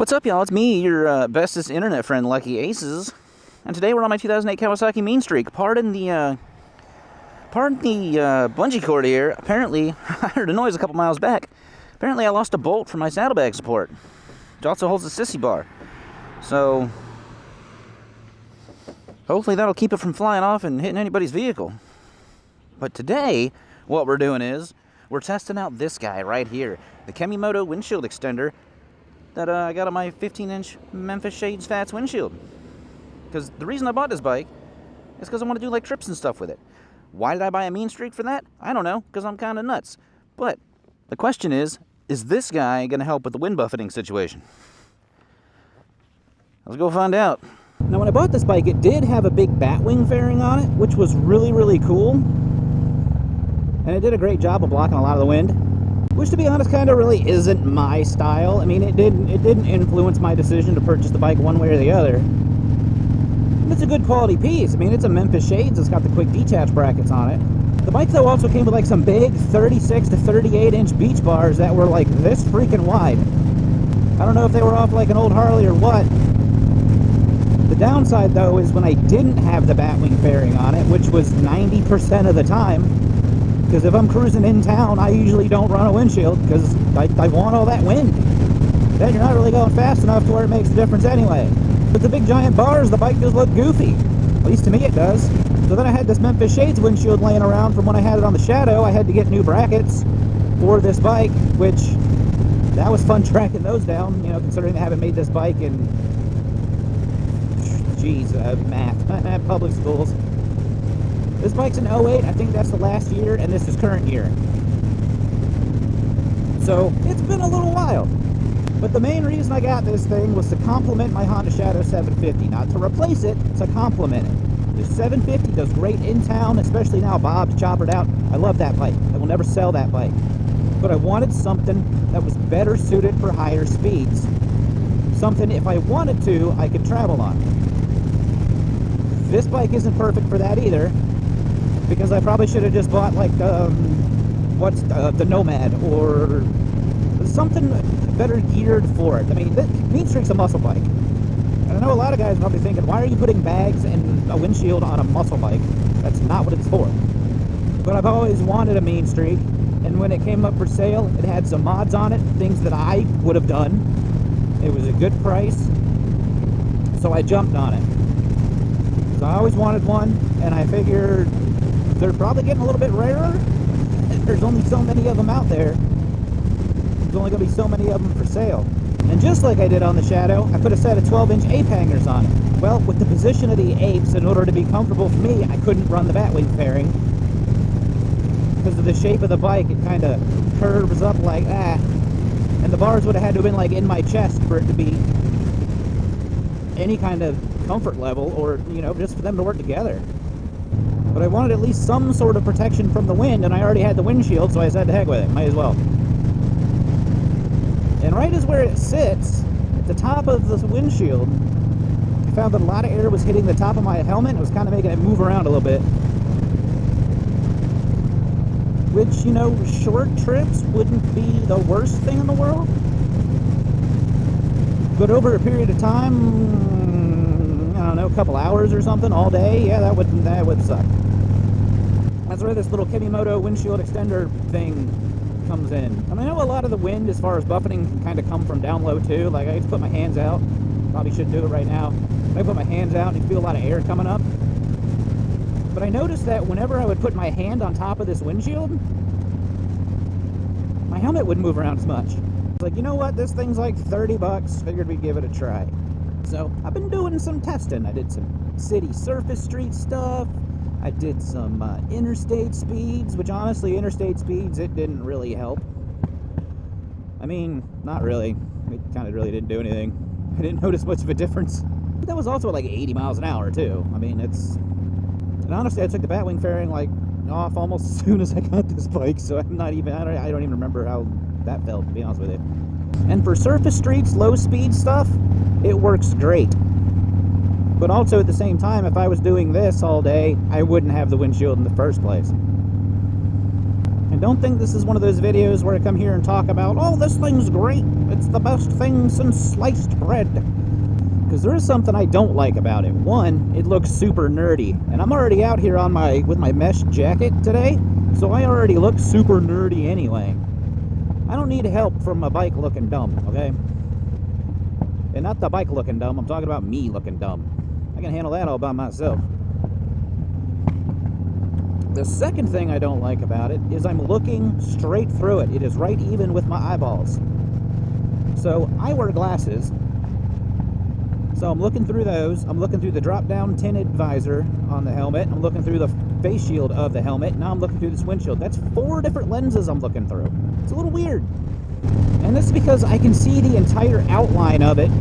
What's up, y'all? It's me, your bestest internet friend, Lucky Aces, and today we're on my 2008 Kawasaki Mean Streak. Pardon the bungee cord here. Apparently, I heard a noise a couple miles back. Apparently, I lost a bolt from my saddlebag support, which also holds the sissy bar. So, hopefully that'll keep it from flying off and hitting anybody's vehicle. But today, what we're doing is, we're testing out this guy right here, the KEMIMOTO Windshield Extender that I got on my 15-inch Memphis Shades Fats windshield. Because the reason I bought this bike is because I want to do like trips and stuff with it. Why did I buy a Mean Streak for that? I don't know, because I'm kind of nuts. But the question is this guy going to help with the wind buffeting situation? Let's go find out. Now, when I bought this bike, it did have a big batwing fairing on it, which was really, really cool. And it did a great job of blocking a lot of the wind. Which, to be honest, kind of really isn't my style. I mean, it didn't influence my decision to purchase the bike one way or the other. And it's a good quality piece. I mean, it's a Memphis Shades. It's got the quick detach brackets on it. The bike, though, also came with like some big 36 to 38-inch beach bars that were like this freaking wide. I don't know if they were off like an old Harley or what. The downside, though, is when I didn't have the batwing fairing on it, which was 90% of the time. Because if I'm cruising in town, I usually don't run a windshield because I want all that wind. Then you're not really going fast enough to where it makes a difference anyway. With the big giant bars, the bike does look goofy. At least to me it does. So then I had this Memphis Shades windshield laying around from when I had it on the Shadow. I had to get new brackets for this bike, which that was fun tracking those down, you know, considering I haven't made this bike in, math, public schools. This bike's an 08, I think that's the last year, and this is current year. So, it's been a little while. But the main reason I got this thing was to complement my Honda Shadow 750. Not to replace it, to complement it. The 750 does great in town, especially now Bob's choppered out. I love that bike. I will never sell that bike. But I wanted something that was better suited for higher speeds. Something, if I wanted to, I could travel on. This bike isn't perfect for that either. Because I probably should have just bought like the Nomad or something better geared for it. I mean, Mean Streak's a muscle bike, and I know a lot of guys are probably thinking, why are you putting bags and a windshield on a muscle bike? That's not what it's for. But I've always wanted a Mean Streak, and when it came up for sale, it had some mods on it, things that I would have done. It was a good price, so I jumped on it. So I always wanted one, and I figured they're probably getting a little bit rarer. There's only so many of them out there. There's only going to be so many of them for sale. And just like I did on the Shadow, I put a set of 12-inch ape hangers on it. Well, with the position of the apes, in order to be comfortable for me, I couldn't run the batwing fairing. Because of the shape of the bike, it kind of curves up like that. And the bars would have had to have been like in my chest for it to be any kind of comfort level, or, you know, just for them to work together. But I wanted at least some sort of protection from the wind, and I already had the windshield, so I said to heck with it, might as well. And right as where it sits, at the top of the windshield, I found that a lot of air was hitting the top of my helmet. It was kind of making it move around a little bit. Which, you know, short trips wouldn't be the worst thing in the world. But over a period of time, I don't know, a couple hours or something, all day, yeah, that would suck. That's where this little KEMIMOTO windshield extender thing comes in. And I know a lot of the wind, as far as buffeting, can kind of come from down low too. Like, I just put my hands out. Probably shouldn't do it right now. I put my hands out and you feel a lot of air coming up. But I noticed that whenever I would put my hand on top of this windshield, my helmet wouldn't move around as much. It's like, you know what, this thing's like 30 bucks, figured we'd give it a try. So, I've been doing some testing. I did some city surface street stuff. I did some interstate speeds, which honestly, interstate speeds, it didn't really help. I mean, not really. It kind of really didn't do anything. I didn't notice much of a difference. But that was also at like 80 miles an hour, too. I mean, it's... And honestly, I took the batwing fairing, like, off almost as soon as I got this bike, so I'm not even... I don't even remember how that felt, to be honest with you. And for surface streets, low speed stuff, it works great. But also at the same time, if I was doing this all day, I wouldn't have the windshield in the first place. And And don't think this is one of those videos where I come here and talk about, oh, this thing's great, it's the best thing since sliced bread. Because there is something I don't like about it. One, it looks super nerdy. And I'm already out here on with my mesh jacket today, so I already look super nerdy anyway. I don't need help from a bike looking dumb, okay? And not the bike looking dumb, I'm talking about me looking dumb. I can handle that all by myself. The second thing I don't like about it is I'm looking straight through it. It is right even with my eyeballs. So I wear glasses. So I'm looking through those. I'm looking through the drop-down tinted visor on the helmet. I'm looking through the face shield of the helmet. Now I'm looking through this windshield. That's 4 different lenses I'm looking through. It's a little weird. And this is because I can see the entire outline of it,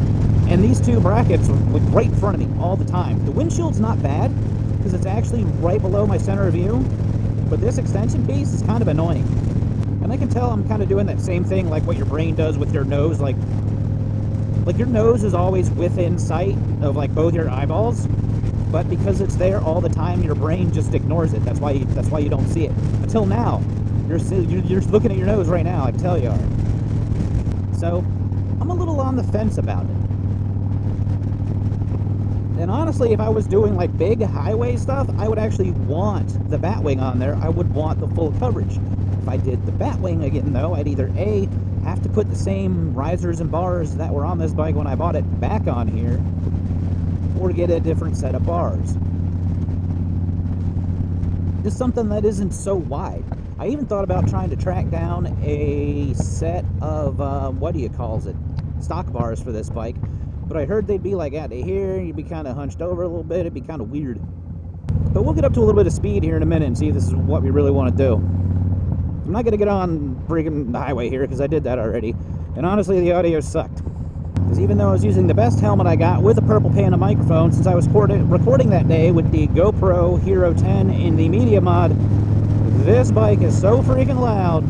and these 2 brackets are right in front of me all the time. The windshield's not bad, because it's actually right below my center of view, but this extension piece is kind of annoying. And I can tell I'm kind of doing that same thing like what your brain does with your nose, like your nose is always within sight of like both your eyeballs, but because it's there all the time, your brain just ignores it. That's why you don't see it. Until now, you're looking at your nose right now, I can tell you are. So I'm a little on the fence about it. And honestly, if I was doing like big highway stuff, I would actually want the Batwing on there. I would want the full coverage. If I did the Batwing again, though, I'd either A, have to put the same risers and bars that were on this bike when I bought it back on here, or get a different set of bars. Just something that isn't so wide. I even thought about trying to track down a set of, stock bars for this bike. But I heard they'd be like out to here, you'd be kind of hunched over a little bit, it'd be kind of weird. But we'll get up to a little bit of speed here in a minute and see if this is what we really want to do. I'm not going to get on freaking the highway here because I did that already. And honestly, the audio sucked. Because even though I was using the best helmet I got with a purple Panda microphone, since I was recording that day with the GoPro Hero 10 in the media mod, this bike is so freaking loud,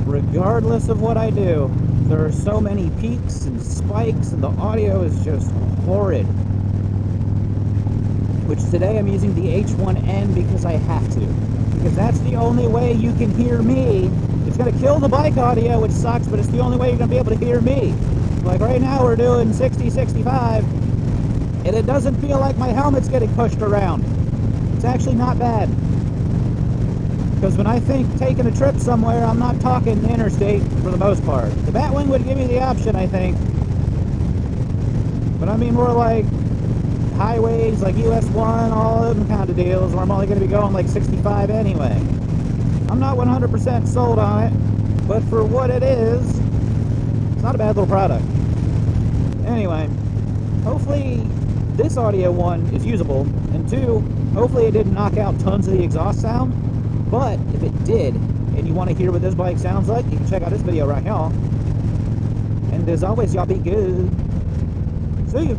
regardless of what I do. There are so many peaks and spikes, and the audio is just horrid. Which today I'm using the H1N because I have to. Because that's the only way you can hear me. It's going to kill the bike audio, which sucks, but it's the only way you're going to be able to hear me. Like right now we're doing 60, 65, and it doesn't feel like my helmet's getting pushed around. It's actually not bad. Because when I think taking a trip somewhere, I'm not talking interstate for the most part. The Batwing would give me the option, I think. But I mean more like highways, like US 1, all of them kind of deals, where I'm only going to be going like 65 anyway. I'm not 100% sold on it, but for what it is, it's not a bad little product. Anyway, hopefully this audio, 1, is usable, and 2, hopefully it didn't knock out tons of the exhaust sound. But if it did, and you want to hear what this bike sounds like, you can check out this video right here. And as always, y'all be good. See you.